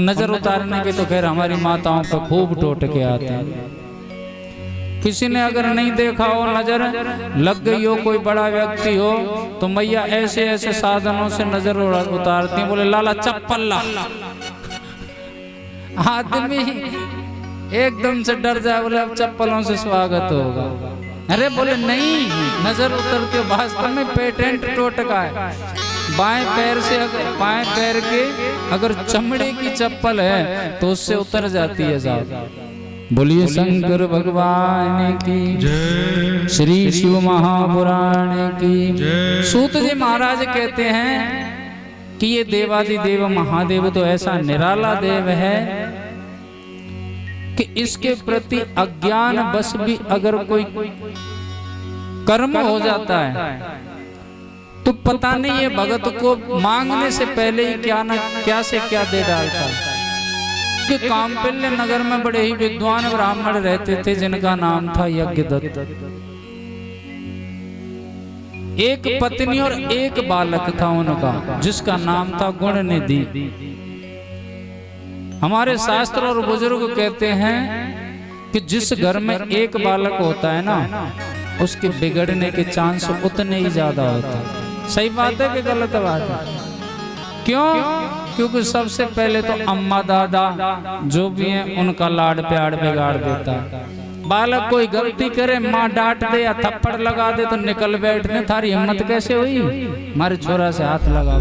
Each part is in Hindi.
नजर उतारने के तो खैर हमारी माताओं पे खूब टोटके आते हैं। किसी ने अगर नहीं देखा हो, नजर लग गई हो, कोई बड़ा व्यक्ति हो, तो मैया ऐसे ऐसे साधनों से नजर उतारती हैं। बोले लाला चप्पल ला। आदमी एकदम से डर जाए, बोले अब चप्पलों से स्वागत होगा। अरे बोले नहीं, नजर उतर के वास्तव में पेटेंट टोटका है। बाएं पैर से अगर बाएं पैर के अगर चमड़े की चप्पल है तो उससे उतर जाती है साहब। बोलिए शंकर भगवान की जय, श्री शिव महापुराण की जय। सूत जी महाराज कहते हैं कि ये देवादिदेव महादेव तो ऐसा निराला देव है कि इसके प्रति अज्ञान बस भी अगर कोई कर्म हो जाता है तो पता नहीं ये भगत को मांगने से पहले ही क्या से क्या दे डालता है। कि कांपिल्य नगर में बड़े ही विद्वान ब्राह्मण रहते थे जिनका नाम था यज्ञदत्त। एक पत्नी और एक बालक था उनका, जिसका नाम था गुणनिधि। हमारे शास्त्र और बुजुर्ग कहते हैं कि जिस घर में एक बालक होता है ना, उसके बिगड़ने के चांस उतने ही ज्यादा होते हैं। सही बात है कि गलत बात है? क्यों? क्योंकि सबसे पहले तो अम्मा दादा जो भी हैं उनका लाड प्यार बिगाड़ देता है। बालक कोई गलती करे, माँ डांट दे या थप्पड़ लगा दे तो निकल बैठने, थारी हिम्मत कैसे हुई हमारे छोरा से हाथ लगा।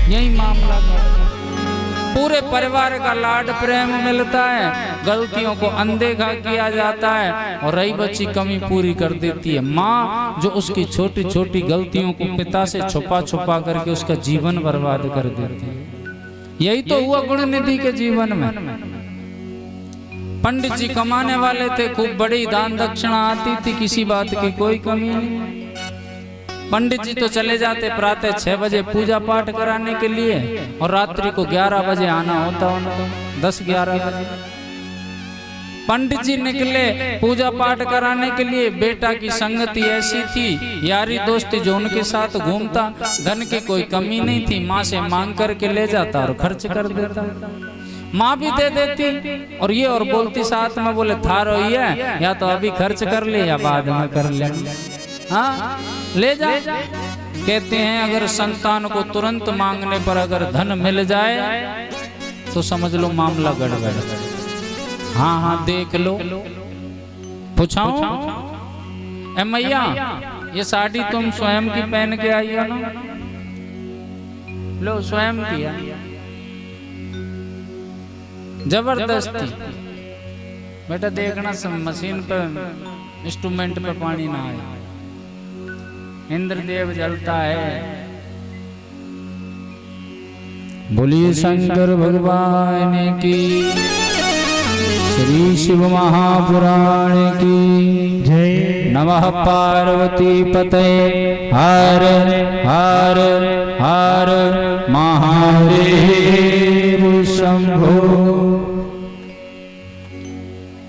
यही मामला पूरे परिवार का लाड प्रेम मिलता है, गलतियों को अनदेखा किया जाता है और रही बच्ची कमी पूरी कर देती है माँ, जो उसकी छोटी छोटी गलतियों को पिता से छुपा छुपा करके उसका जीवन बर्बाद कर देती है। यही तो हुआ गुणनिधि के जीवन में। पंडित जी कमाने वाले थे, खूब बड़ी दान दक्षिणा आती थी, किसी बात की कोई कमी नहीं। पंडित जी तो चले जाते प्रातः 6 बजे पूजा पाठ कराने के लिए और रात्रि को 11 बजे आना होता उनको, 10-11 बजे। पंडित जी निकले पूजा पाठ कराने के लिए, बेटा की संगति ऐसी थी, यारी दोस्ती जो उनके साथ घूमता, धन की कोई कमी नहीं थी, माँ से मांग करके ले जाता और खर्च कर देता। माँ भी दे देती और ये और बोलती साथ में, बोले थारो ही है, या तो अभी खर्च कर ले या बाद में कर ले, हाँ ले जा। कहते हैं अगर संतान को तुरंत मांगने पर अगर धन मिल जाए तो समझ लो मामला गड़बड़। हाँ हाँ देख लो। पूछाऊं, ए मैया ये साड़ी तुम स्वयं की पहन के आई हो ना? लो स्वयं किया, जबरदस्ती। बेटा देखना मशीन पे इंस्ट्रूमेंट पे पानी ना आए, इंद्रदेव जलता है। बोलिए शंकर भगवान की, श्री शिव महापुराण की जय। नमः पार्वती पते हर हर हर महादेव शंभो।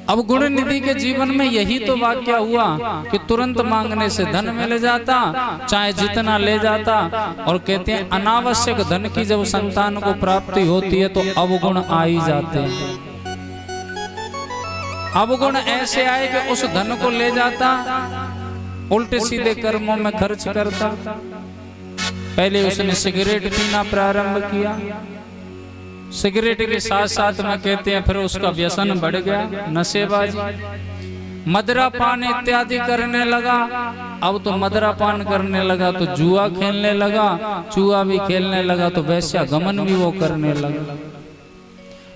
अब गुणनिधि के जीवन में यही तो वाक्य हुआ कि तुरंत मांगने से धन मिल जाता, चाहे जितना ले जाता। और कहते हैं अनावश्यक धन की जब संतान को प्राप्ति होती है तो अवगुण आ ही जाते हैं। अवगुण ऐसे आए कि उस धन को ले जाता, उल्टे सीधे कर्मों में खर्च करता। पहले उसने सिगरेट पीना प्रारंभ किया, सिगरेट के साथ साथ में कहते हैं फिर उसका व्यसन बढ़ गया, नशेबाजी, मदरा पान इत्यादि करने लगा। अब तो मदरा पान करने लगा तो जुआ खेलने लगा, जुआ भी खेलने लगा तो वैश्या गमन भी वो करने लगा।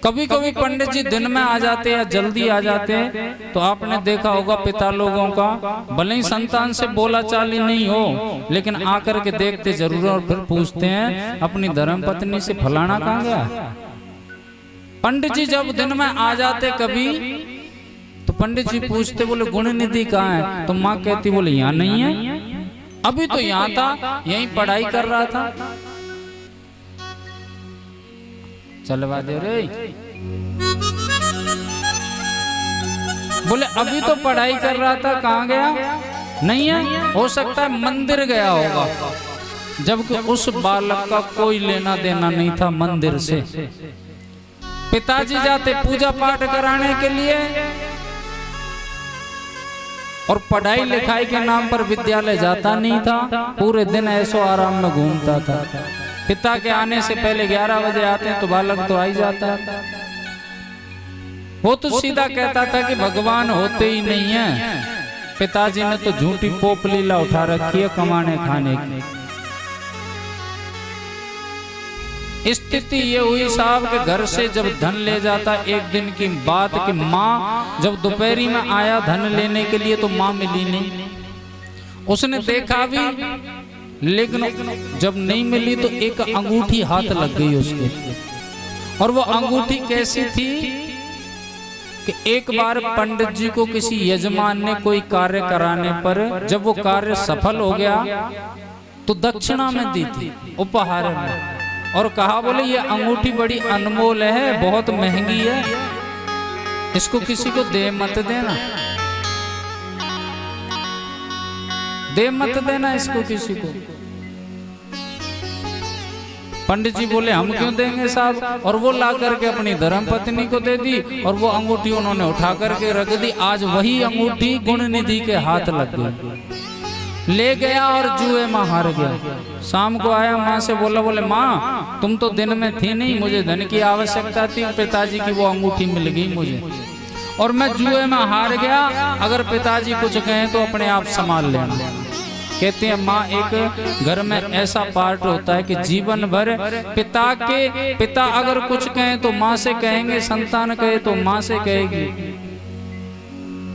कभी कभी पंडित जी दिन में आ जाते या जल्दी आ जाते हैं तो आपने देखा होगा पिता लोगों का, भले ही संतान से बोला चाली नहीं हो लेकिन आकर के देखते जरूर और फिर पूछते हैं अपनी धर्म पत्नी से फलाना कहाँ गया। पंडित जी जब दिन में आ जाते कभी तो पंडित जी पूछते, बोले गुणनिधि कहाँ है? तो माँ कहती, बोले यहाँ नहीं है, अभी तो यहाँ था, यहीं पढ़ाई कर रहा था। चलवा दे रे, बोले अभी तो पढ़ाई कर रहा था, कहाँ गया? नहीं है, हो सकता है मंदिर गया होगा। जबकि उस बालक का कोई लेना देना नहीं था मंदिर से। पिताजी जाते पूजा पाठ कराने के लिए और पढ़ाई लिखाई के नाम पर विद्यालय जाता नहीं था, पूरे दिन ऐसो आराम में घूमता था। पिता के आने से पहले 11 बजे आते हैं तो बालक तो आ ही जाता था। वो तो सीधा कहता था कि भगवान होते ही नहीं है, पिताजी ने तो झूठी पोप लीला उठा रखी है कमाने खाने की। स्थिति ये हुई साहब के घर से जब धन ले जाता, एक दिन की बात कि माँ जब दोपहरी में आया धन लेने के लिए तो माँ मिली नहीं। उसने देखा भी, लेकिन जब नहीं मिली तो एक अंगूठी हाथ लग गई उसके। और वो अंगूठी कैसी थी कि एक बार पंडित जी को किसी यजमान ने कोई कार्य कराने पर जब वो कार्य सफल हो गया तो दक्षिणा में दी थी, उपहार में, और कहा बोले ये अंगूठी बड़ी अनमोल है, बहुत महंगी है, इसको किसी को दे मत देना, दे मत देना इसको किसी को। पंडित जी बोले हम क्यों देंगे साहब, और वो ला करके अपनी धर्मपत्नी को दे दी और वो अंगूठी उन्होंने उठा करके रख दी। आज वही अंगूठी गुणनिधि के हाथ लग गई, ले गया और जुए में हार गया। शाम को आया माँ से बोले माँ तुम तो दिन में थी नहीं, मुझे धन की आवश्यकता थी, पिताजी की वो अंगूठी मिल गई मुझे और मैं जुए में हार गया, अगर पिताजी कुछ कहें तो अपने आप संभाल लेना। कहते हैं माँ एक घर में ऐसा पार्ट होता है कि जीवन भर पिता अगर कुछ कहें तो माँ से कहेंगे, संतान कहे तो माँ से कहेगी,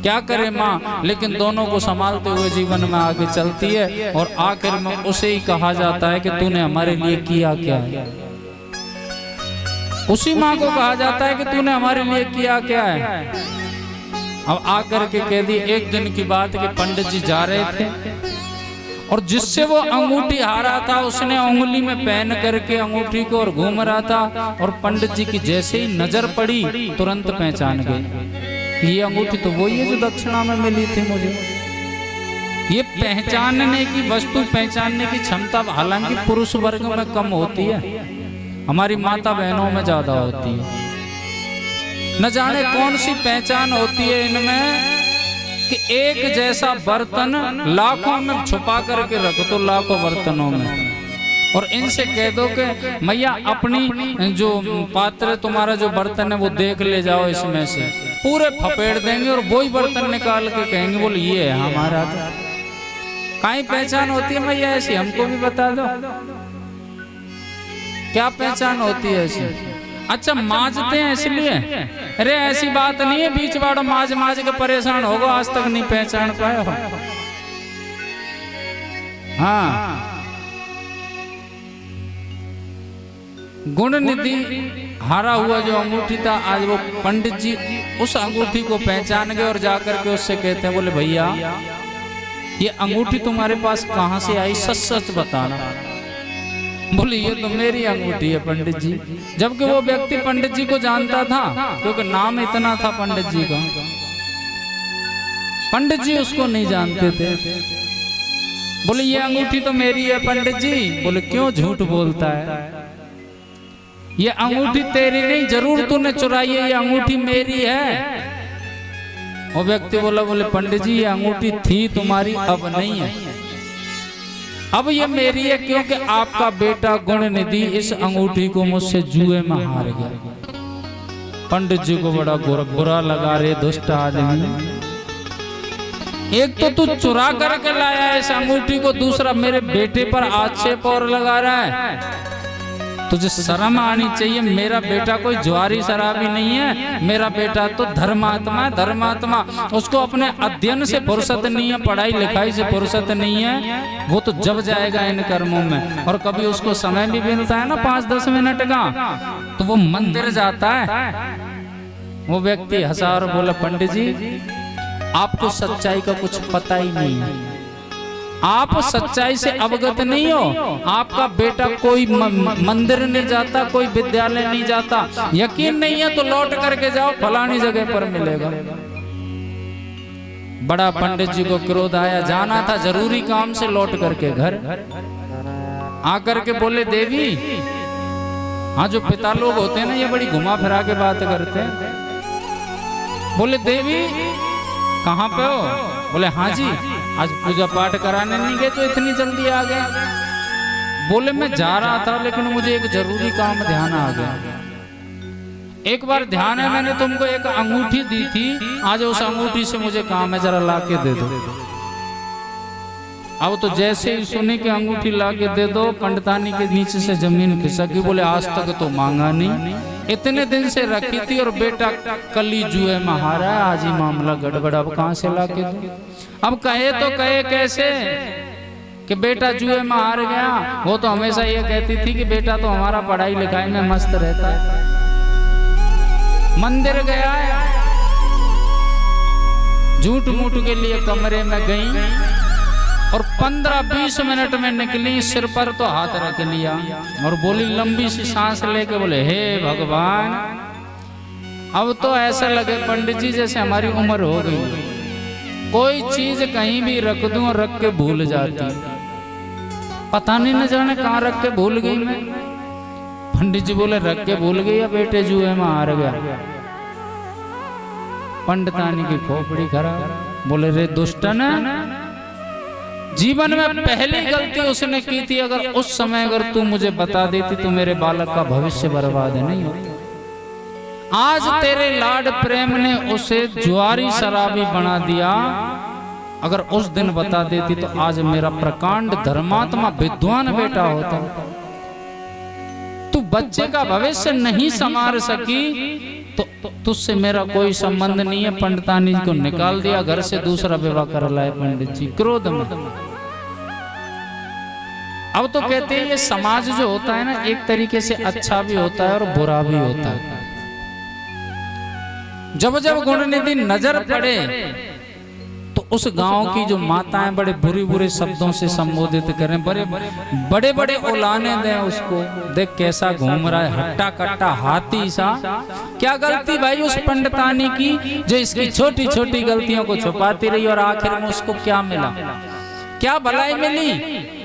क्या करे माँ, लेकिन दोनों को संभालते हुए जीवन में आगे चलती है और आखिर में उसे ही कहा जाता है कि तूने हमारे लिए किया क्या है। उसी माँ को कहा जाता है कि तूने हमारे लिए किया क्या है। अब आकर के कह दी, एक दिन की बात कि पंडित जी जा रहे थे और जिससे वो अंगूठी हारा था उसने उंगली में पहन करके अंगूठी को और घूम रहा था, और पंडित जी की जैसे ही नजर पड़ी तुरंत पहचान गई, ये अंगूठी तो वही है जो दक्षिणा में मिली थी मुझे। ये पहचानने की वस्तु, पहचानने की क्षमता हालांकि पुरुष वर्ग में कम होती है, हमारी माता बहनों में ज्यादा होती है। न जाने कौन सी पहचान होती है इनमें कि एक जैसा बर्तन लाखों में छुपा करके रख दो, लाखों बर्तनों में, और इनसे कह दो कि मैया अपनी जो पात्र तुम्हारा जो बर्तन है वो देख ले जाओ, इसमें से पूरे फपेड़ देंगे और वही बर्तन निकाल के कहेंगे बोले ये है हमारा। काई पहचान होती है मैया ऐसी, हमको भी बता दो क्या पहचान होती है ऐसी। अच्छा मांजते हैं इसलिए, अरे ऐसी बात नहीं है, बीच बाड़ो माज माज के परेशान होगो, आज तक नहीं पहचान पाए हो। हाँ गुणनिधि हारा हुआ जो अंगूठी था, आज वो पंडित जी उस अंगूठी को पहचान गए और जाकर के उससे कहते हैं बोले भैया ये अंगूठी तुम्हारे पास कहाँ से आई, सच सच बताना। बोले ये तो मेरी अंगूठी है पंडित जी, जबकि वो व्यक्ति पंडित जी को जानता था क्योंकि नाम इतना था पंडित जी का। पंडित जी उसको नहीं जानते थे। बोले ये अंगूठी तो मेरी है पंडित जी। बोले क्यों झूठ बोलता है, ये अंगूठी तेरी नहीं, जरूर तूने चुराई है, ये अंगूठी मेरी है। वो व्यक्ति बोला बोले पंडित जी ये अंगूठी थी तुम्हारी, अब नहीं है, अब ये मेरी है क्योंकि आपका बेटा गुणनिधि इस अंगूठी को मुझसे जुए में हार गया। पंडित जी को बड़ा बुरा लगा, रे दुष्ट आदमी, एक तो तू चुरा करके लाया है इस अंगूठी को, दूसरा मेरे बेटे पर आक्षेप और लगा रहा है। तुझे शर्म आनी चाहिए, मेरा बेटा कोई ज्वारी शराबी नहीं है, मेरा बेटा तो धर्मात्मा है, धर्मात्मा। उसको अपने अध्ययन से फुर्सत नहीं है, पढ़ाई लिखाई से फुर्सत नहीं है, वो तो जब जाएगा इन कर्मों में। और कभी उसको समय भी मिलता है ना 5-10 मिनट का, तो वो मंदिर जाता है। वो व्यक्ति हंसा और बोला पंडित जी आपको सच्चाई का कुछ पता ही नहीं है, आप सच्चाई से अवगत नहीं हो। आपका बेटा कोई मंदिर नहीं जाता, कोई विद्यालय नहीं जाता, यकीन नहीं है तो लौट करके जाओ, फलानी जगह पर मिलेगा। बड़ा पंडित जी को क्रोध आया, जाना था जरूरी काम से, लौट करके घर आकर के बोले देवी हाँ, जो पिता लोग होते हैं ना, ये बड़ी घुमा फिरा के बात करते हैं। बोले देवी कहाँ पे हो? बोले हाँ जी, आज पूजा पाठ कराने नहीं गए तो इतनी जल्दी आ गए। बोले मैं जा रहा था लेकिन मुझे एक जरूरी काम ध्यान आ गया। एक बार ध्यान है, मैंने तुमको एक अंगूठी दी थी, आज उस अंगूठी से मुझे काम है, जरा ला के दे दो। अब तो जैसे ही सुनी कि अंगूठी ला के दे दो, पंडितानी के नीचे से जमीन खिसक गई। बोले आज तक तो मांगा नहीं, इतने दिन से रखी थी और बेटा कली जुए में हारा है, आज ही मामला गड़बड़, अब कहां से ला के दो? अब कहे तो कहे कैसे कि बेटा जुए में हार गया? वो तो हमेशा ये कहती थी कि बेटा तो हमारा पढ़ाई लिखाई में मस्त रहता है। मंदिर गया है, झूठ मूठ के लिए कमरे में गई और 15-20 मिनट में निकली, सिर पर तो हाथ रख लिया और बोली लंबी सी सांस लेके, बोले हे भगवान, अब तो ऐसा लगे पंडित जी जैसे हमारी उम्र हो गई, कोई चीज कहीं भी रख दूं और रख के भूल जाती, पता नहीं न जाने कहाँ रख के भूल गई मैं। पंडित जी बोले रख के भूल गई या बेटे जुए में हार गया? पंडितानी की खोपड़ी खराब। बोले रे दुष्टन, जीवन में पहली गलती उसने की थी, अगर उस समय अगर तू मुझे बता देती तो मेरे बालक का भविष्य बर्बाद नहीं होता। आज तेरे लाड प्रेम ने उसे जुआरी शराबी बना दिया, अगर उस दिन बता देती तो आज मेरा प्रकांड धर्मात्मा विद्वान बेटा होता। तू बच्चे का भविष्य नहीं संवार सकी तो तुझसे मेरा कोई संबंध नहीं है। पंडितानी को निकाल दिया घर से, दूसरा विवाह कर लाए पंडित जी क्रोध में। अब तो कहते हैं ये समाज जो होता है ना, एक तरीके से अच्छा भी होता है और बुरा भी होता है। जब जब गुणनिधि नजर पड़े तो उस गांव की जो माताएं बड़े बुरे बुरे शब्दों से संबोधित करें, बड़े बड़े उलाने दें उसको, देख कैसा घूम रहा है, हट्टा कट्टा हाथी सा। क्या गलती भाई उस पंडितानी की जो इसकी छोटी छोटी गलतियों को छुपाती रही और आखिर में उसको क्या मिला, क्या भलाई मिली?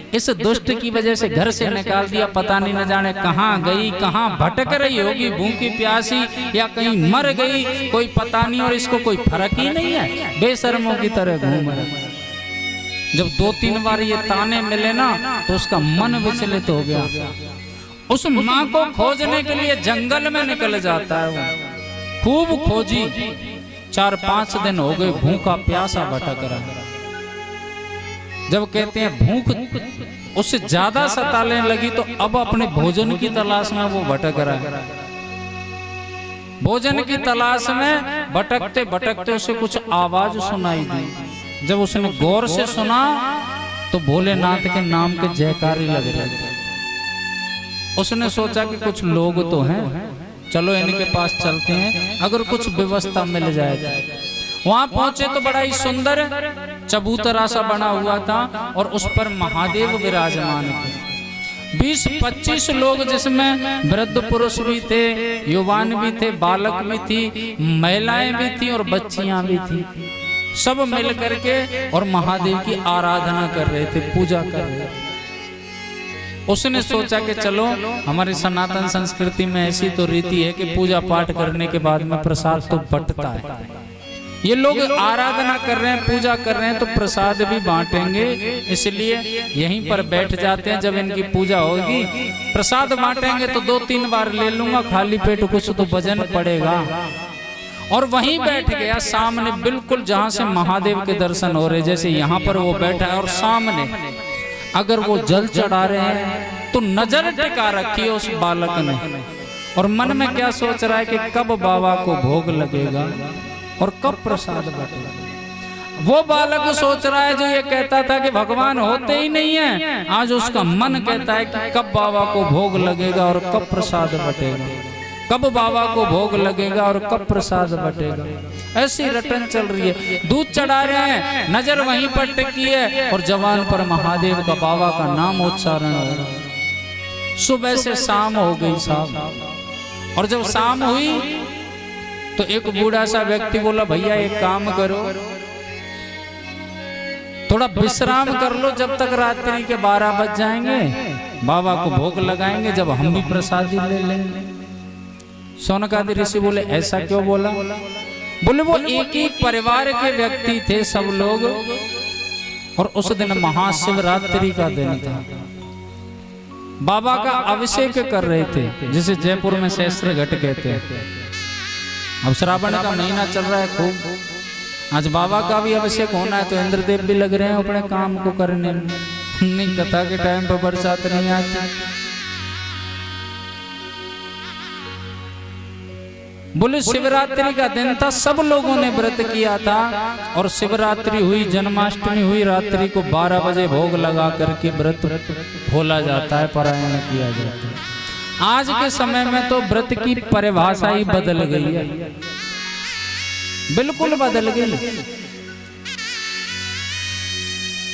इस दुष्ट की वजह से घर से निकाल दिया, पता नहीं न जाने कहां गई, कहां भटक रही होगी, भूखी प्यासी या कहीं मर गई, कोई पता नहीं, और इसको कोई फर्क ही नहीं है, बेशर्मों की तरह घूम रहे। जब 2-3 बार ये ताने मिले ना तो उसका मन विचलित हो गया। उस माँ को खोजने के लिए जंगल में निकल जाता है वो। खूब खोजी, 4-5 दिन हो गए, भूखा प्यासा भटक रहा है। जब कहते हैं भूख उससे ज्यादा सताने लगी तो अब अपने भोजन की तलाश में वो भटक रहा है। भोजन की तलाश में भटकते भटकते उसे कुछ आवाज सुनाई दी। जब उसने गौर से सुना तो भोलेनाथ के नाम के जयकारी लग रहे थे। उसने सोचा कि कुछ लोग तो हैं, चलो इनके पास चलते हैं, अगर कुछ व्यवस्था मिल जाएगा। वहां पहुंचे तो बड़ा ही सुंदर चबूतरा सा बना हुआ था और उस पर महादेव विराजमान थे। 20-25 लोग, जिसमें वृद्ध पुरुष भी थे, युवान भी थे, बालक भी थी, महिलाएं भी थी और बच्चियां भी थी। सब मिल करके और महादेव की आराधना कर रहे थे, पूजा कर रहे थे। उसने सोचा कि चलो, हमारी सनातन संस्कृति में ऐसी तो रीति है कि पूजा पाठ करने के बाद में प्रसाद तो बंटता है। ये लोग आराधना कर रहे हैं, पूजा कर रहे हैं, तो प्रसाद भी बांटेंगे, इसलिए यहीं पर बैठ जाते हैं। जब इनकी पूजा होगी प्रसाद बांटेंगे तो 2-3 बार ले लूंगा, खाली पेट कुछ तो भजन पड़ेगा। और वहीं बैठ गया सामने, बिल्कुल जहां से महादेव के दर्शन हो रहे, जैसे यहाँ पर वो बैठा है और सामने अगर वो जल चढ़ा रहे हैं तो नजर टिका रखी है उस बालक ने, और मन में क्या सोच रहा है कि कब बाबा को भोग लगेगा और कब प्रसाद बटेगा। वो बालक सोच रहा है जो ये कहता था कि भगवान होते ही नहीं है, आज उसका मन कहता है कि कब बाबा को भोग लगेगा और कब प्रसाद बटेगा, कब बाबा को भोग लगेगा और कब प्रसाद बटेगा। ऐसी रटन चल रही है, दूध चढ़ा रहे हैं, नजर वहीं पर टिकी है और जवान पर महादेव का, बाबा का नाम उच्चारण हो रहा है। सुबह से शाम हो गई साहब, और जब शाम हुई तो एक बूढ़ा सा व्यक्ति बोला, भैया एक काम करो, थोड़ा विश्राम कर लो, जब तक रात्रि के 12 बज जाएंगे बाबा को भोग लगाएंगे, जब हम भी प्रसादी ले लेंगे। शौनकादि ऋषि बोले ऐसा क्यों बोला? बोले वो एक ही परिवार के व्यक्ति थे सब लोग, और उस दिन महाशिवरात्रि का दिन था। बाबा का अभिषेक कर रहे थे, जिसे जयपुर में सहस्त्र घट कहते हैं। अब श्रावण का महीना चल रहा है खूब, आज बाबा का भी अभिषेक होना है, तो इंद्रदेव भी लग रहे हैं अपने काम को करने में। नहीं, कथा के टाइम पर बरसात नहीं आती। बोले शिवरात्रि का दिन था, सब लोगों ने व्रत किया था, और शिवरात्रि हुई, जन्माष्टमी हुई, रात्रि को 12 बजे भोग लगा करके व्रत खोला जाता है, पारायण किया जाता है। आज के समय में तो व्रत की परिभाषा ही बदल गई है, बिल्कुल बदल गई।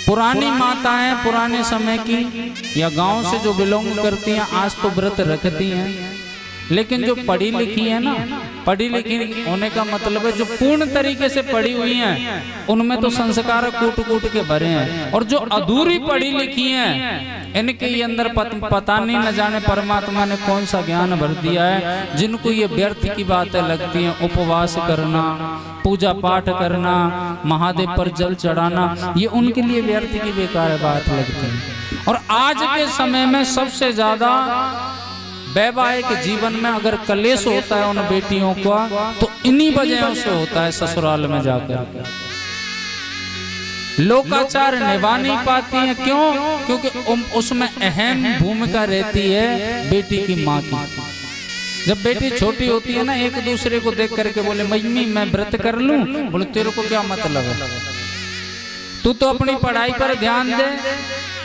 पुरानी माताएं पुराने समय की या गांव से जो बिलोंग करती हैं, आज तो व्रत रखती हैं, लेकिन जो पढ़ी लिखी है ना, पढ़ी लिखी होने का मतलब है जो पूर्ण तरीके से पढ़ी हुई हैं, उनमें तो संस्कार कूट कूट के भरे हैं, और जो अधूरी पढ़ी लिखी हैं, इनके ये अंदर पता नहीं न जाने परमात्मा ने कौन सा ज्ञान भर दिया है, जिनको ये व्यर्थ की बातें लगती हैं। उपवास करना, पूजा पाठ करना, महादेव पर जल चढ़ाना, ये उनके लिए व्यर्थ की बेकार बात लगती है। और आज के समय में सबसे ज्यादा वैवाहिक जीवन में अगर कलेश होता है उन बेटियों का, तो इन्हीं वजहों से होता है। ससुराल में जाकर लोकाचार निभा नहीं पाती हैं। क्यों? क्योंकि उसमें अहम भूमिका रहती है बेटी की माँ की। जब बेटी छोटी होती है ना, एक दूसरे को देख करके बोले मम्मी मैं व्रत कर लूं, बोले तेरे को क्या मतलब है, तू तो अपनी पढ़ाई पर ध्यान दे,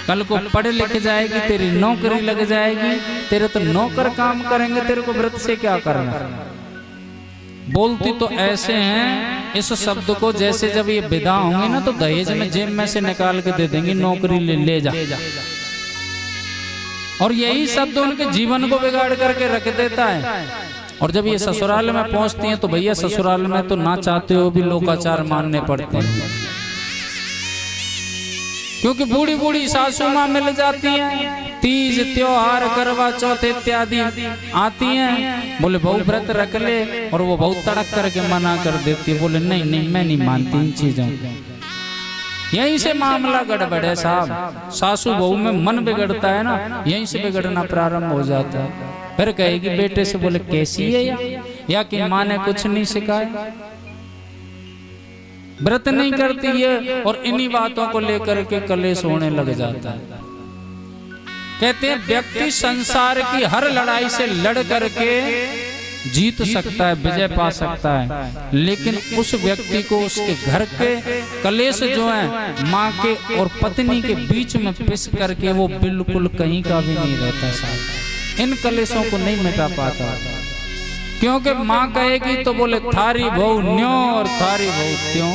कल को पढ़ लिख जाएगी, तेरी नौकरी लग जाएगी, तेरे तो नौकर काम करेंगे, तेरे को व्रत से क्या करना। बोलती तो ऐसे हैं इस शब्द को जैसे जब ये विदा होंगे ना, तो दहेज में जेब में से निकाल के दे देंगे, नौकरी ले जा। और यही शब्द उनके जीवन को बिगाड़ करके रख देता है। और जब ये ससुराल में पहुंचती हैं तो भैया ससुराल में तो ना चाहते हो भी लोकाचार मानने पड़ते हैं, क्योंकि बूढ़ी बूढ़ी सासू माँ मिल जाती हैं, तीज त्योहार करवा चौथ इत्यादि आती हैं, बोले बहू व्रत रख ले, और वो बहुत तड़क करके मना कर देती है, बोले नहीं नहीं मैं नहीं मानती इन चीजों को। यहीं से मामला गड़बड़ है साहब, सासू बहू में मन बिगड़ता है ना, यहीं से बिगड़ना प्रारंभ हो जाता है। फिर कहेगी बेटे से, बोले कैसी है या कि माँ ने कुछ नहीं सिखाया, व्रत नहीं करती है, और इन्हीं बातों को लेकर के कलेश होने लग जाता है। कहते हैं व्यक्ति संसार की हर लड़ाई से लड़ करके जीत सकता है, विजय पा सकता है, लेकिन उस व्यक्ति को उसके घर के कलेश जो है माँ के और पत्नी के बीच में पिस करके वो बिल्कुल कहीं का भी नहीं रहता साहब, इन कलेशों को नहीं मिटा पाता। क्योंकि माँ कहेगी तो बोले थारी बहू न्यों और थारी बहू त्यों,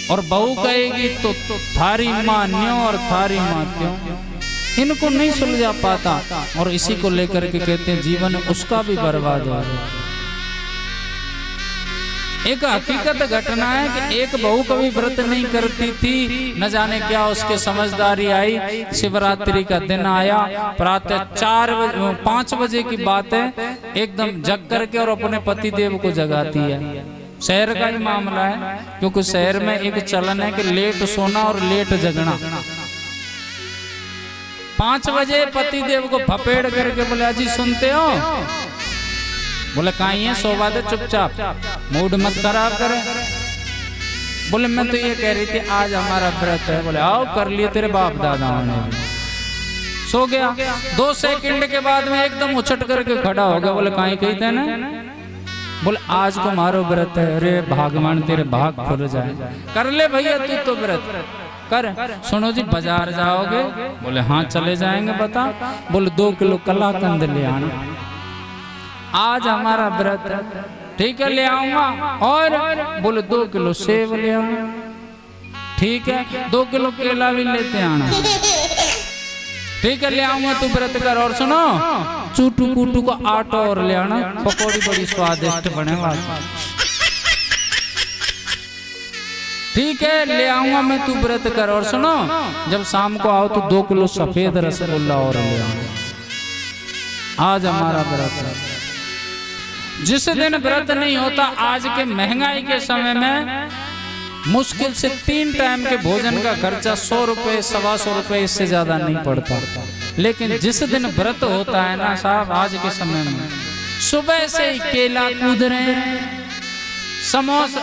और बहू कहेगी तो थारी माँ न्यों और थारी माँ त्यों। इनको नहीं सुलझा पाता, और इसी को लेकर के कहते हैं जीवन उसका भी बर्बाद हो गया। एक हकीकत घटना है कि एक बहू कभी व्रत नहीं करती थी, न जाने क्या उसके समझदारी आई, शिवरात्रि का दिन आया, प्रातः 5 बजे की बात है, एकदम जग करके और अपने पति देव को जगाती है। शहर का ही मामला है, क्योंकि शहर में एक चलन है कि लेट सोना और लेट जगना। 5 बजे पति देव को भपेड़ करके बोले अजी सुनते हो, बोले कहीं है सोवा दे चुपचाप, मूड मत खराब करे। बोले मैं तो ये कह रही थी आज हमारा व्रत है। बोले आओ कर लिए तेरे बाप दादाओं ने। सो गया। 2 सेकंड के बाद में एकदम उछट करके खड़ा हो गया। बोले कहीं कही थे ना, बोले आज को मारो व्रत है। अरे भगवान तेरे भाग खुल जाए। कर ले भैया तू तो व्रत कर। सुनो जी बाजार जाओगे? बोले हाँ चले जाएंगे। बता? बोले 2 किलो कलाकंद ले आना, आज हमारा व्रत है। ठीक है ले आऊंगा। और बोले 2 किलो सेब ले आना। ठीक है 2 किलो केला भी लेते आना। ठीक है ले आऊंगा, तू व्रत कर। और सुनो चूटू कूटू का आटा और ले आना, पकौड़ी बड़ी स्वादिष्ट बने वाली। ठीक है ले आऊंगा मैं, तू व्रत कर। और सुनो, जब शाम को आओ तो 2 किलो सफेद रसगुल्ला और ले आऊंगा। आज हमारा व्रत है। जिस दिन व्रत नहीं होता, आज के महंगाई के समय में मुश्किल से 3 टाइम के भोजन का खर्चा 100 रुपए 125 रुपए, इससे ज्यादा नहीं पड़ता। लेकिन जिस दिन व्रत होता है ना साहब, आज के समय में सुबह से ही केला कूद रहे हैं, समोसा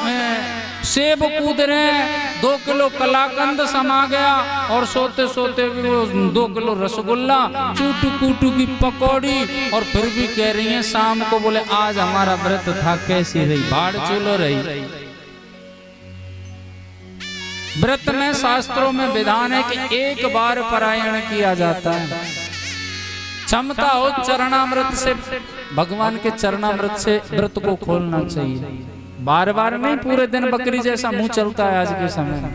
सेब कूद रहे हैं, 2 किलो कलाकंद समा गया, और सोते सोते भी वो 2 किलो रसगुल्ला, चूटू कूटू की पकौड़ी, और फिर भी कह रही हैं शाम को, बोले आज हमारा व्रत था, कैसी रही, भाड़ चूलो रही। व्रत में शास्त्रों में विधान है कि 1 बार पारायण किया जाता है। क्षमता हो चरणामृत से, भगवान के चरणामृत से व्रत को खोलना चाहिए। बार बार नहीं, पूरे दिन बकरी जैसा मुंह चलता है आज के समय में।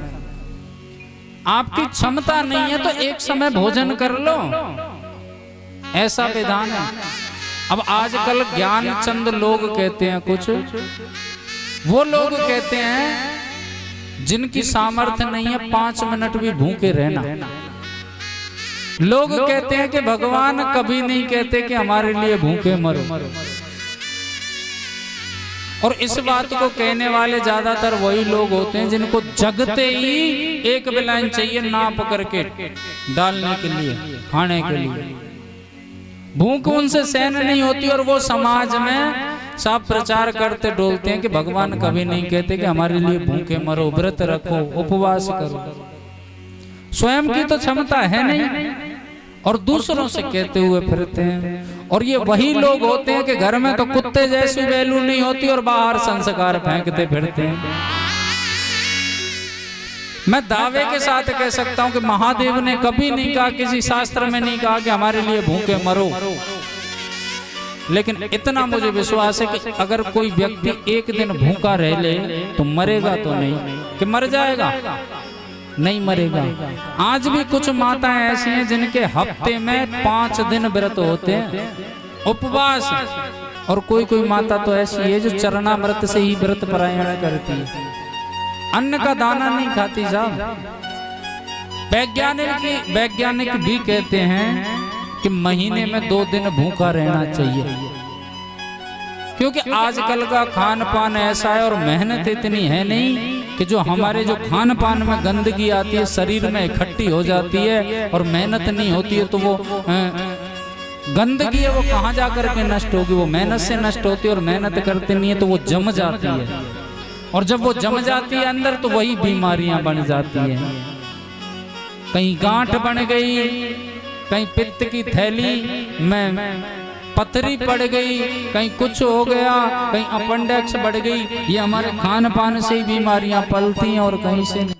आपकी क्षमता नहीं है तो एक समय भोजन कर लो, ऐसा विधान है। अब आजकल ज्ञान चंद लोग कहते हैं, कुछ वो लोग कहते हैं जिनकी सामर्थ्य नहीं है 5 मिनट भी भूखे रहना। लोग कहते हैं कि भगवान कभी नहीं कहते कि हमारे लिए भूखे मरो, और इस बात को कहने वाले ज्यादातर वही लोग होते हैं जिनको जगते ही 1 बेलन चाहिए नाप करके डालने के लिए, खाने के लिए। भूख उनसे सहन नहीं होती, और वो समाज में सब प्रचार करते डोलते हैं कि भगवान कभी नहीं कहते कि हमारे लिए भूखे मरो, व्रत रखो, उपवास करो। स्वयं की तो क्षमता है नहीं, और दूसरों से कहते हुए फिरते हैं। और ये वही लोग होते हैं कि घर में तो कुत्ते जैसी वैल्यू नहीं होती, और बाहर संस्कार फेंकते फिरते हैं। मैं दावे के साथ कह सकता हूं कि महादेव ने कभी नहीं कहा, किसी शास्त्र में नहीं कहा कि हमारे लिए भूखे मरो। लेकिन इतना मुझे विश्वास है कि अगर कोई व्यक्ति 1 दिन भूखा रह ले तो मरेगा तो नहीं, कि मर जाएगा, नहीं मरेगा। आज भी कुछ माताएं ऐसी हैं जिनके हफ्ते में 5 दिन व्रत होते हैं, उपवास। और कोई कोई माता तो ऐसी है जो चरणामृत से ही व्रत पारायण करती है, अन्न का दाना नहीं खाती साहब। वैज्ञानिक भी कहते हैं कि महीने में 2 दिन भूखा रहना चाहिए, क्योंकि आजकल का खान पान ऐसा है और मेहनत इतनी है नहीं कि जो हमारे जो खान पान में गंदगी आती है शरीर में इकट्ठी हो जाती है, और मेहनत नहीं होती है तो वो गंदगी है वो कहाँ जा करके नष्ट होगी, वो मेहनत से नष्ट होती है। और मेहनत करते नहीं है तो वो जम जाती है, और जब वो जम जाती है अंदर तो वही बीमारियां बन जाती हैं। कहीं गांठ बन गई, कहीं पित्त की थैली में पथरी पड़ गई, कहीं कुछ हो गया, कहीं अपेंडिक्स बढ़ गई। ये हमारे खान पान से ही बीमारियां पलती हैं और कहीं से नहीं।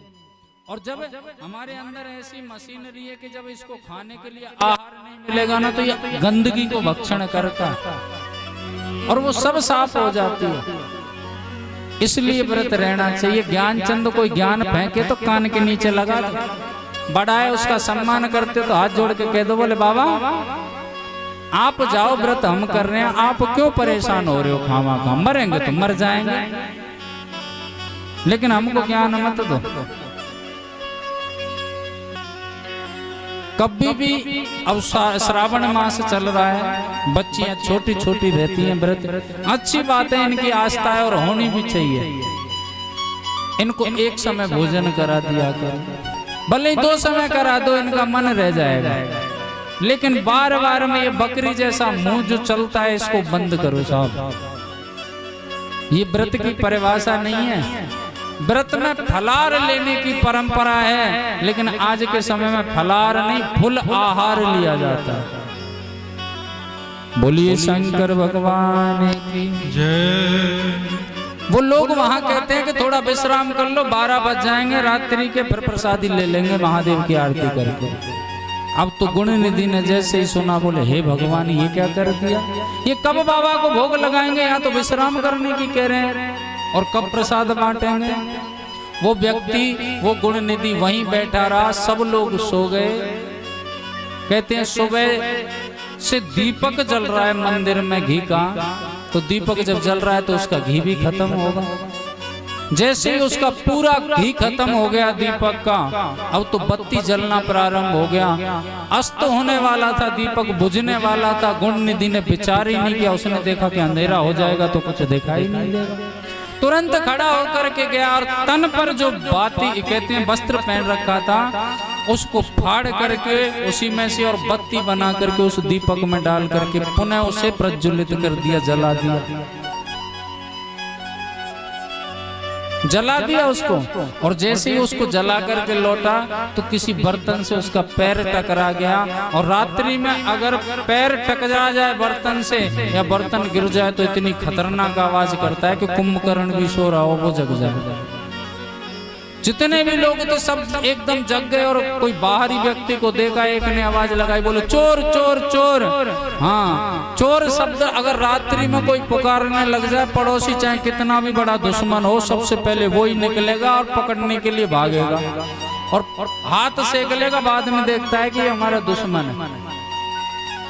और जब हमारे अंदर ऐसी मशीनरी है कि जब इसको खाने के लिए आहार नहीं मिलेगा ना तो ये गंदगी को भक्षण करता और वो सब साफ हो जाती है। इसलिए व्रत रहना चाहिए। ज्ञानचंद कोई ज्ञान फेंके तो कान के नीचे लगा दो, बड़ा है उसका सम्मान करते तो हाथ जोड़ के कह दो, बोले बाबा आप जाओ, व्रत हम कर रहे हैं, आप क्यों परेशान हो रहे हो, खामा खा मरेंगे तो मर जाएंगे, लेकिन हमको ज्ञान मत दो। कभी भी अब श्रावण मास चल रहा है, बच्चियां छोटी छोटी रहती हैं, व्रत अच्छी बात है, इनकी आस्था है और होनी भी चाहिए। इनको एक समय भोजन करा दिया करो, भले ही 2 समय करा दो, इनका मन रह जाएगा। लेकिन बार बार में ये बकरी जैसा मुंह जो चलता है इसको बंद करो साहब। ये व्रत की परिभाषा नहीं है। व्रत में फलार लेने की परंपरा है, लेकिन आज के समय में फलार नहीं फुल आहार लिया जाता है। बोलिए शंकर भगवान की जय। वो लोग वहां कहते हैं कि थोड़ा विश्राम कर लो, 12 बज जाएंगे रात्रि के, फिर प्रसादी ले लेंगे महादेव की आरती करके। अब तो गुण निधि ने जैसे ही सुना बोले हे भगवान ये क्या कर दिया, ये कब बाबा को भोग लगाएंगे, यहाँ तो विश्राम करने की कह रहे हैं, और कब प्रसाद बांटेंगे। वो व्यक्ति वो गुण निधि वहीं बैठा रहा, सब लोग सो गए। कहते हैं सुबह से दीपक जल रहा है मंदिर में घी का, तो दीपक जब जल रहा है तो उसका घी भी खत्म होगा। जैसे ही उसका पूरा घी खत्म हो गया दीपक का, अब तो बत्ती जलना प्रारंभ हो गया। अस्त होने वाला था, दीपक बुझने वाला था। गुण निधि ने विचार ही नहीं किया, उसने देखा कि अंधेरा हो जाएगा तो कुछ दिखाई नहीं देगा। तुरंत खड़ा होकर के गया और तन पर जो बाती कहते हैं वस्त्र पहन रखा था उसको फाड़ करके उसी में से और बत्ती बना करके उस दीपक में डाल करके पुनः उसे प्रज्वलित कर दिया, जला दिया, जला दिया उसको। और जैसे ही उसको जला करके लौटा तो किसी बर्तन से उसका पैर टकरा गया। और रात्रि में अगर पैर टकरा जाए बर्तन से या बर्तन गिर जाए तो इतनी खतरनाक आवाज करता है कि कुंभकर्ण भी सो रहा हो वो जग जाए। जितने भी लोग थे सब एकदम जग गए और कोई बाहरी व्यक्ति को देखा, एक ने आवाज लगाई, बोले चोर चोर चोर। हाँ, चोर शब्द अगर रात्रि में कोई पुकारने लग जाए, पड़ोसी चाहे कितना भी बड़ा दुश्मन हो, सबसे पहले वो ही निकलेगा और पकड़ने के लिए भागेगा और हाथ सेक लेगा, बाद में देखता है कि हमारा दुश्मन है।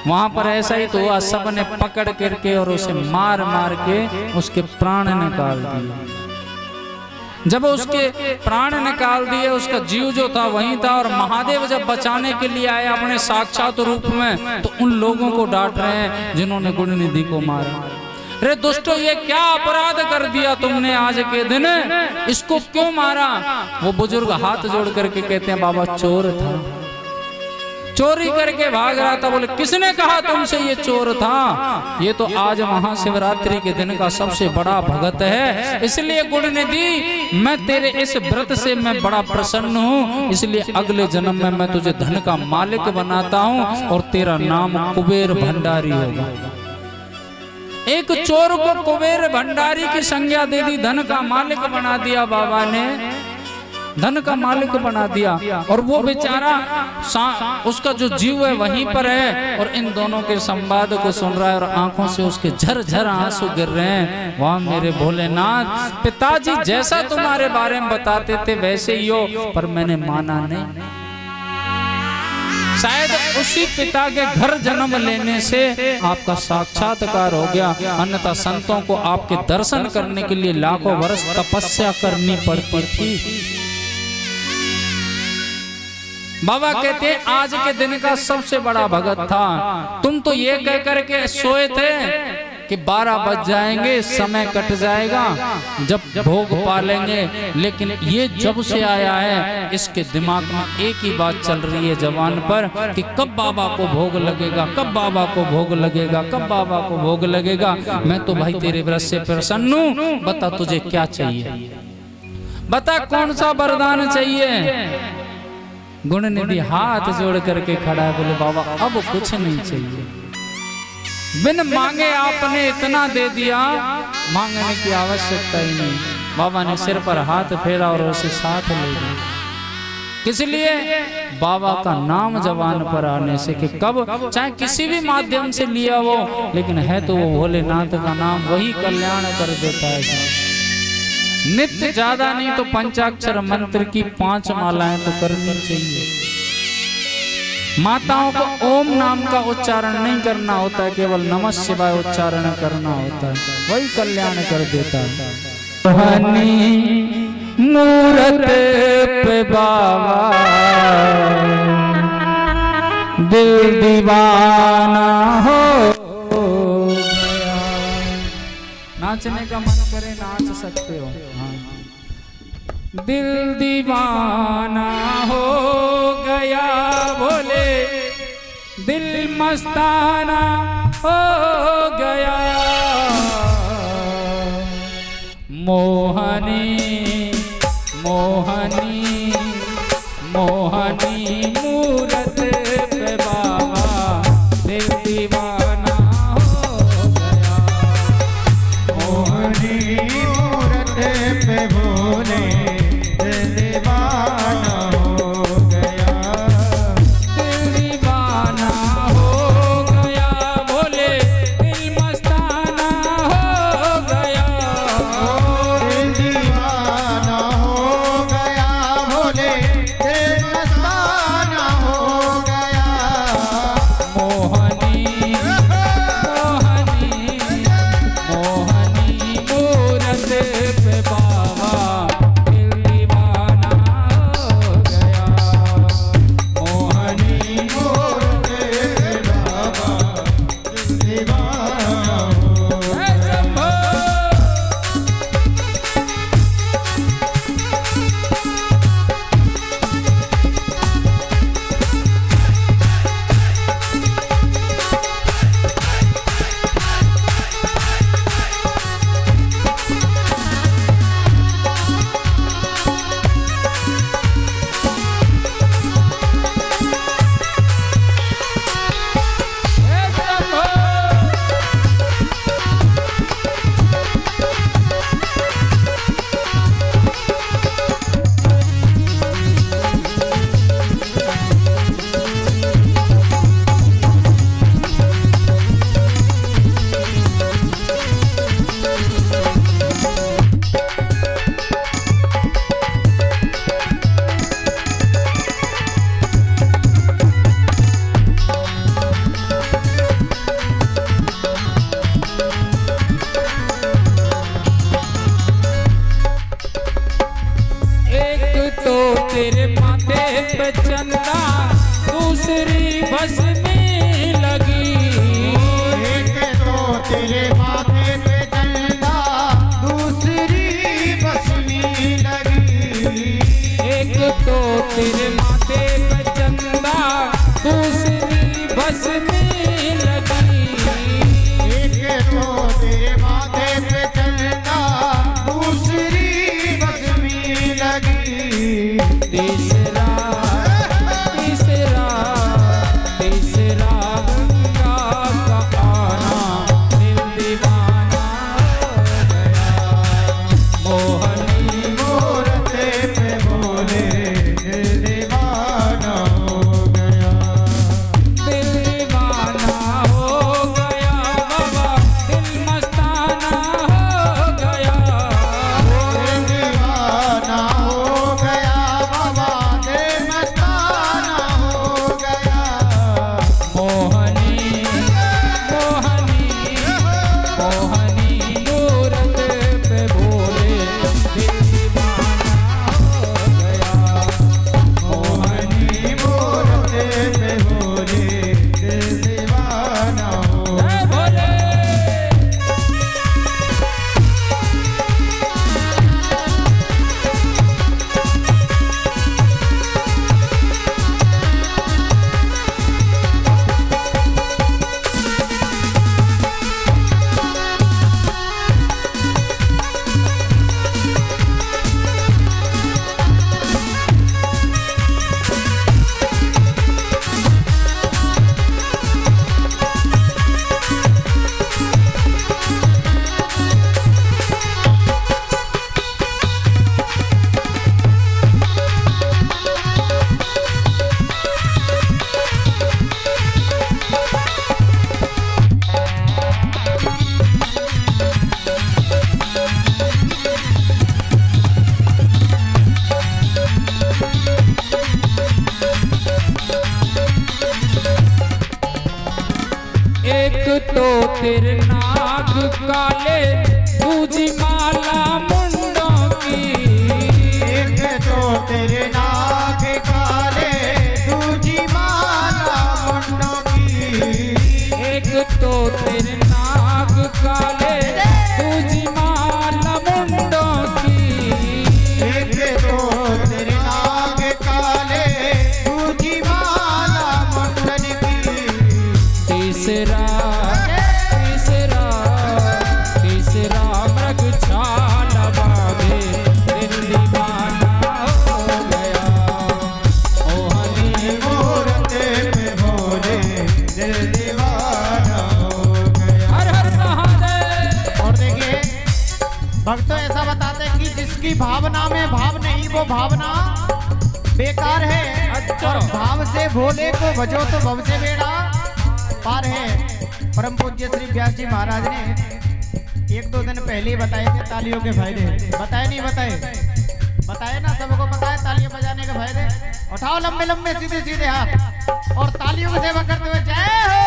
वहां पर ऐसा ही तो हुआ, सबने पकड़ करके और उसे मार मार के उसके प्राण निकाल दिए। जब उसके प्राण निकाल दिए, उसका जीव जो था वहीं था। और महादेव जब बचाने के लिए आए अपने साक्षात रूप में, तो उन लोगों को डांट रहे हैं जिन्होंने गुण निधि को मारा। अरे दुष्टो, ये क्या अपराध कर दिया तुमने आज के दिन, इसको क्यों मारा? वो बुजुर्ग हाथ जोड़ करके कहते हैं, बाबा चोर था, चोरी करके भाग रहा था। बोले किसने कहा तुमसे ये चोर था? ये तो आज महाशिवरात्रि के दिन का सबसे बड़ा भगत है, इसलिए गुण निधि मैं तेरे इस व्रत से मैं बड़ा प्रसन्न हूँ, इसलिए अगले जन्म में मैं तुझे धन का मालिक बनाता हूँ और तेरा नाम कुबेर भंडारी होगा। एक चोर को कुबेर भंडारी की संज्ञा दे दी, धन का मालिक बना दिया बाबा ने, धन का मालिक बना दिया। और वो बेचारा उसका जो जीव है वहीं पर है और इन दोनों के संवाद को सुन रहा है और आंखों से उसके झरझर आंसू गिर रहे हैं। वाह मेरे भोलेनाथ, पिताजी जैसा तुम्हारे बारे में बताते थे वैसे ही हो, पर मैंने माना नहीं। शायद उसी पिता के घर जन्म लेने से आपका साक्षात्कार हो गया, अन्यथा संतों को आपके दर्शन करने के लिए लाखों वर्ष तपस्या करनी पड़ती थी। बाबा कहते हैं आज के दिन का सबसे बड़ा भगत था। तुम तो ये कह करके सोए थे कि 12 बज जाएंगे, समय कट जाएगा, जब भोग पालेंगे, लेकिन ये जब से आया है इसके दिमाग में एक ही बात चल रही है जवान पर कि कब बाबा को भोग लगेगा, कब बाबा को भोग लगेगा, कब बाबा को भोग लगेगा। मैं तो भाई तेरे व्रत से प्रसन्न हूँ, बता तुझे क्या चाहिए, बता कौन सा वरदान चाहिए। गुण निधि हाथ जोड़ करके खड़ा है, बोले बाबा अब कुछ नहीं चाहिए, बिन मांगे आपने इतना दे दिया, मांगने की आवश्यकता ही नहीं। बाबा ने सिर पर हाथ फेरा और उसे साथ ले लिया। किस लिए? बाबा का नाम जबान पर आने से, कि कब चाहे किसी भी माध्यम से लिया हो, लेकिन है तो वो भोलेनाथ का नाम, वही कल्याण कर देता है। नित्य ज्यादा नहीं तो पंचाक्षर मंत्र की 5 मालाएं तो करनी चाहिए। माताओं को ओम नाम का उच्चारण नहीं करना होता है, केवल नमः शिवाय उच्चारण करना होता है, वही कल्याण कर देता है। मूरत पे बाबा दिल दीवाना हो गया। नाचने का मन करे नाच सकते हो। दिल दीवाना हो गया, बोले दिल मस्ताना हो गया। मोहनी मोहनी मोहनी मूरत पे बाबा दिल दीवाना हो गया। मोहनी मूरत पे भोले दिल दीवाना हो गया, बोले दिल मस्ताना पे चंदा दूसरी बस में लगी। एक तो तेरे माथे पे चंदा दूसरी बस में लगी। एक तो तेरे माथे पे चंदा दूसरी बस में लगी। एक तो तेरे माथे पे चंदा दूसरी बस में लगी। तीसरा तीसरा तीसरा गंगा का आना दिल दीवाना हो गया। मोहनी मूरत पे बोले दिल दीवाना हो गया। दिल दीवाना हो गया बाबा, दिल मस्ताना हो गया। दिल दीवाना हो गया बाबा, दिल मस्ताना हो गया। मोहनी मोहनी मोहनी मूरत पे बोले दिल दीवाना हो गया। मोहनी मूरत पे बोले दिल दीवाना हो गया। जय भोले। एक तो तेरे नाग काले दूजी माला मुंडों की। एक तो तेरे नाग काले दूजी माला मुंडों की। एक तो तेरे नाग काले दूजी माला मुंडों की। एक तो तेरे नाग काले दूजी माला मुंडन की। तीसरा तीसरा तीसरा मृग छाल बागे दिल दीवाना हो गया। मोहनी मूरत पे बोले दिल दीवाना हो गया। हर हर महादेव। और देखिए भक्तों ऐसा बताते हैं कि जिसकी भावना में भाव नहीं वो भावना बेकार है। अच्छा। और भाव से भोले को भजो तो भव से बेड़ा पार है। परम पूज्य श्री व्यास जी महाराज ने एक दो दिन पहले ही बताए थे तालियों के फायदे। बताए नहीं बताए? बताए ना, सबको पता है तालियां बजाने के फायदे। उठाओ लंबे लंबे सीधे सीधे हाथ और तालियों की सेवा करते हुए जय हो।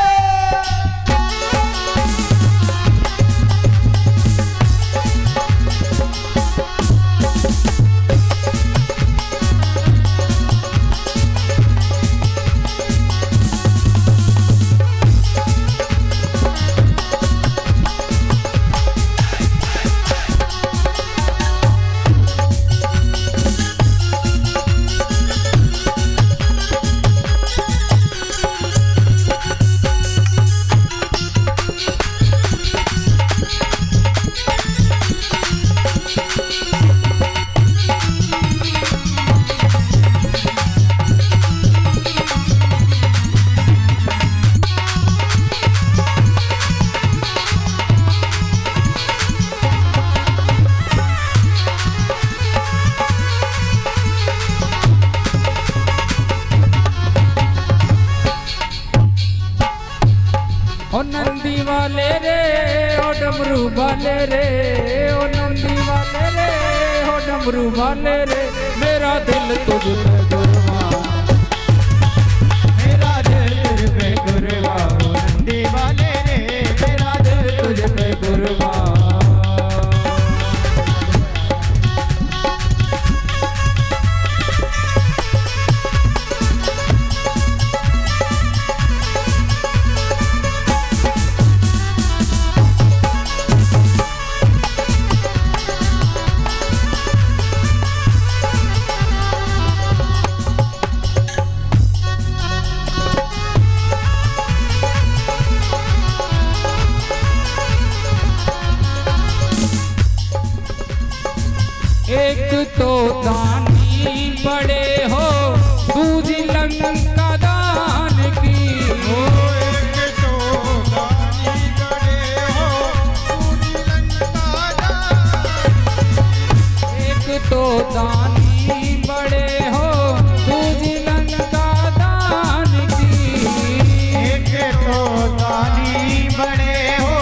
ओ नंदी वाले रे ओ डमरू वाले रे, ओ नंदी वाले रे ओ डमरू वाले रे, मेरा दिल तुझ पे गुरबान, मेरा दिल तुझ पे कुर्बान, ओ नंदी वाले रे मेरा दिल तुझ पे गुरबान। तो दानी बड़े हो दूजी लंका दान की। एक तो दानी बड़े हो दूजी लंका दान। एक तो दानी बड़े हो दूजी लंका दान की। एक तो दानी बड़े हो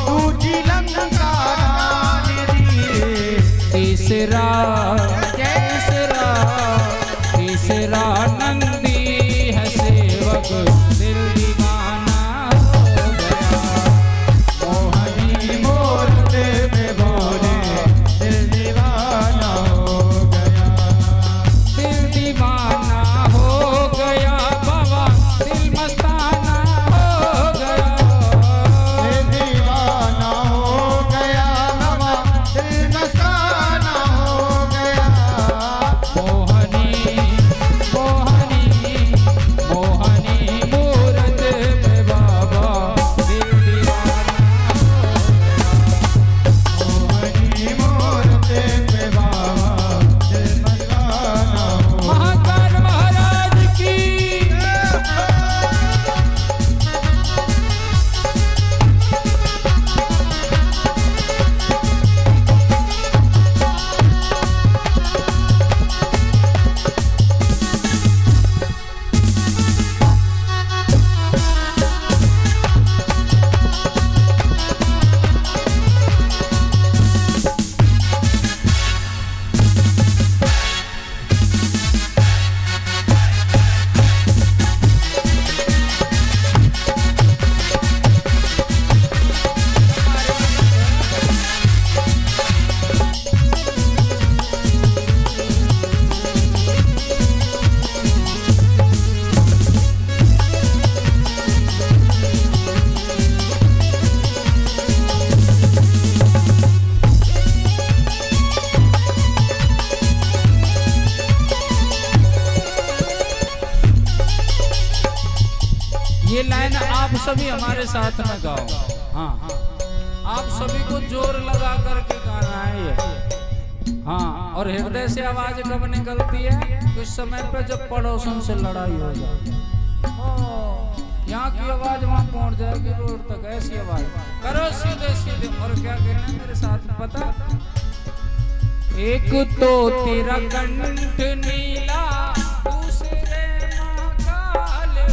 दूजी लंका दान दी। तीसरा तीसरा नंदी है सेवक दिल दीवाना हो गया। मोहनी मूरत में बोले दिल दीवाना हो गया। दिल दीवाना हो गया बाबा दिल मस्ताना हो गया। दिल दीवाना हो गया बाबा दिल मस्ताना हो गया। मोहनी मोहनी मूरत में बाबा दिल दीवाना हो मोहनी मूरत में बाबा दिल मस्ताना हो। महाकाल महाराज की। ये लाइन आप सभी हमारे साथ में गाओ। हाँ आप सभी को जोर लगा करके गाना है ये। हाँ और हृदय से आवाज कब निकलती है? कुछ समय पे जब पड़ोसन से लड़ाई हो जाए, यहाँ की आवाज वहाँ पहुँच जाएगी रोड तक। ऐसी आवाज करो सीधे सीधे। और क्या कहना है मेरे साथ पता? एक तो तेरा कंठ नीला दूसरे महाकाल हो।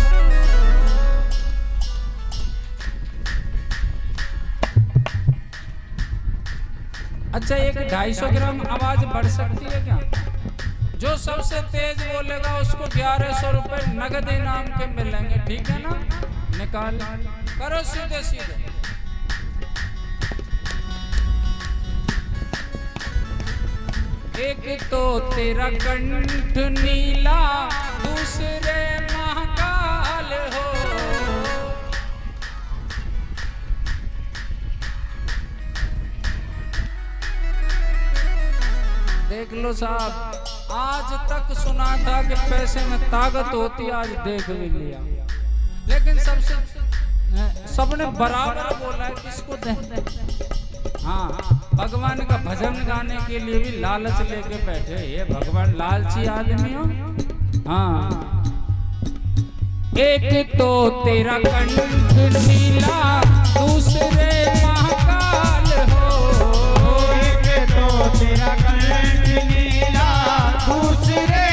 अच्छा 1-250 ग्राम आवाज बढ़ सकती है क्या? जो सबसे तेज बोलेगा उसको 1100 रुपए नगद इनाम के मिलेंगे। ठीक है ना? निकाल करो सीधे सीधे। एक तो तेरा कंठ नीला दूसरे महाकाल हो। देख लो साहब, आज तक सुना था कि पैसे में ताकत होती, आज देख भी लिया। लेकिन सबने बराबर बोला है किसको दे। हाँ भगवान का भजन गाने के लिए भी लालच लेके बैठे। ये भगवान लालची आदमी हो। हाँ एक तो तेरा कंठ नीला दूसरे महाकाल हो। एक तो तेरा कंठ नीला दूसरे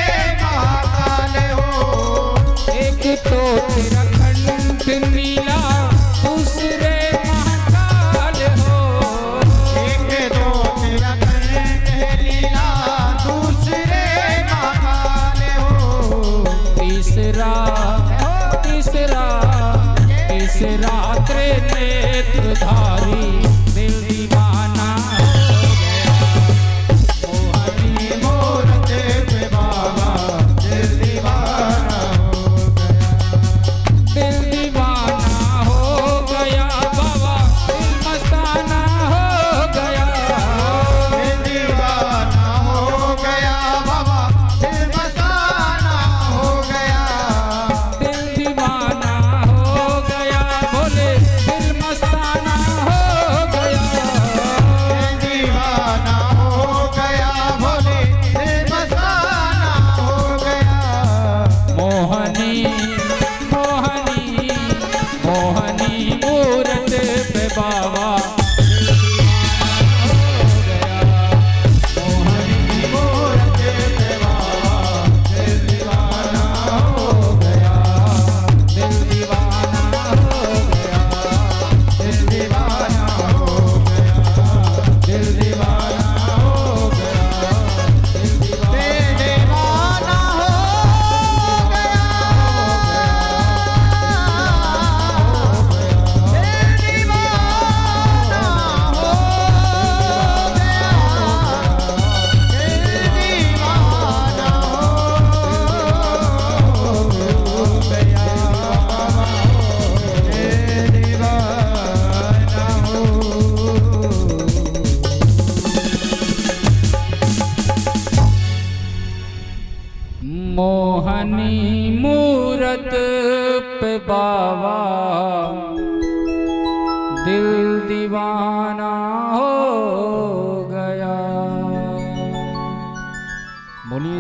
महाकाल हो। एक तो तेरा कंठ नीला दूसरे महाकाल हो। एक तो तेरा कंठ नीला दूसरे महाकाल हो। तीसरा त्रिनेत्रधारी दिल दीवाना हो गया। मोहनी मूरत पे बाबा दिल दीवाना हो गया। दिल दीवाना हो गया बाबा दिल मस्ताना हो गया। दिल दीवाना हो गया बाबा दिल मस्ताना हो गया। दिल दीवाना हो गया बोले दिल मस्ताना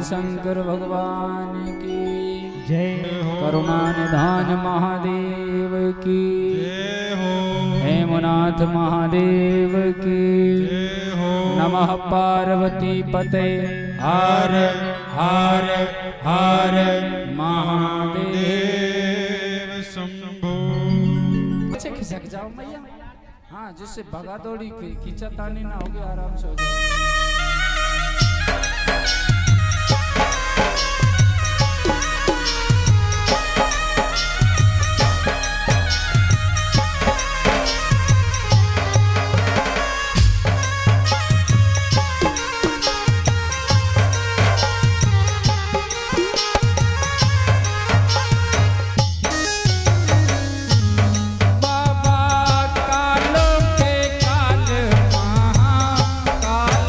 शंकर भगवान की जय हो। करुणा निधान महादेव की हेमनाथ महादेव की नमः पार्वती पते हर हर हर महादेव शंभो। पीछे खिसक जाओ मैया, हाँ, जिससे भगा दौड़ी खींचातानी ना होगी, आराम से हो जाए। काल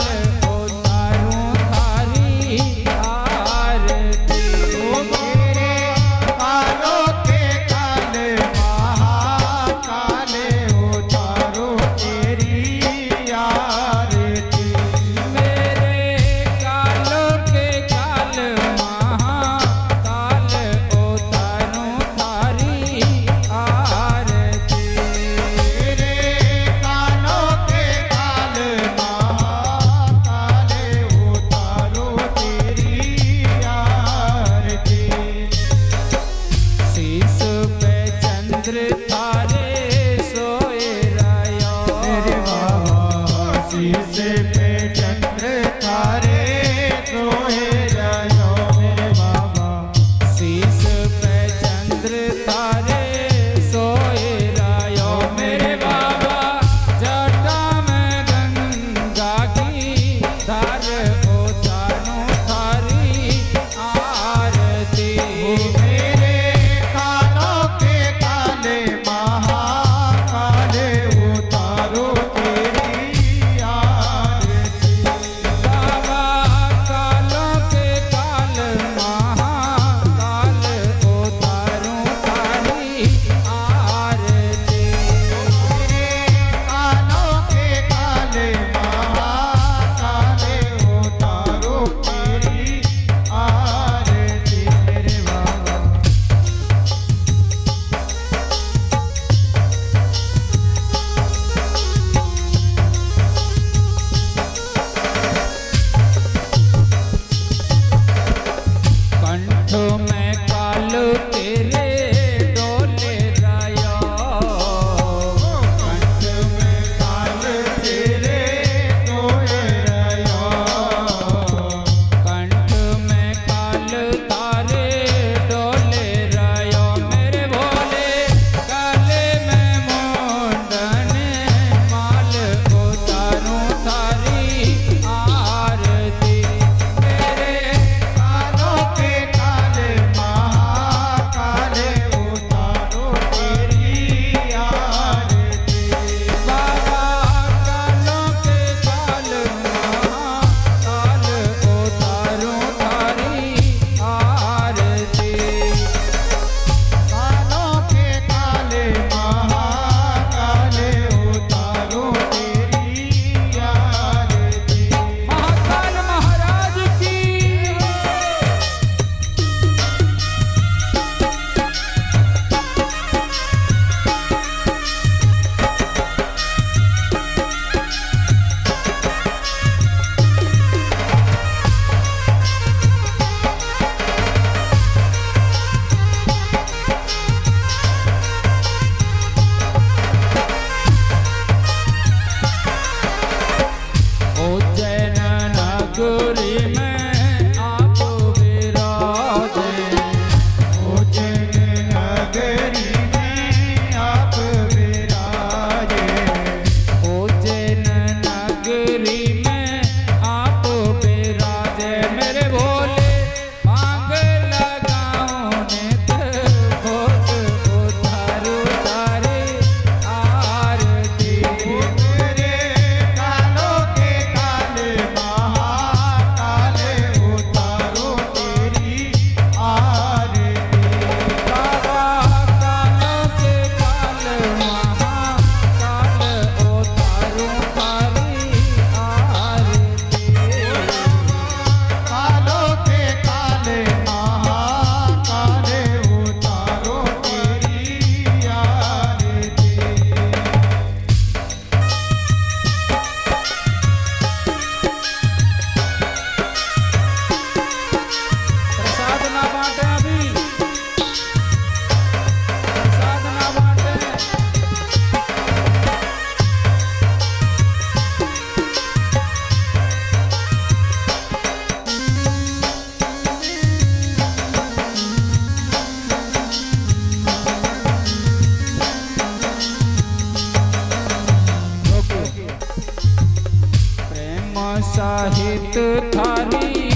साहित थारी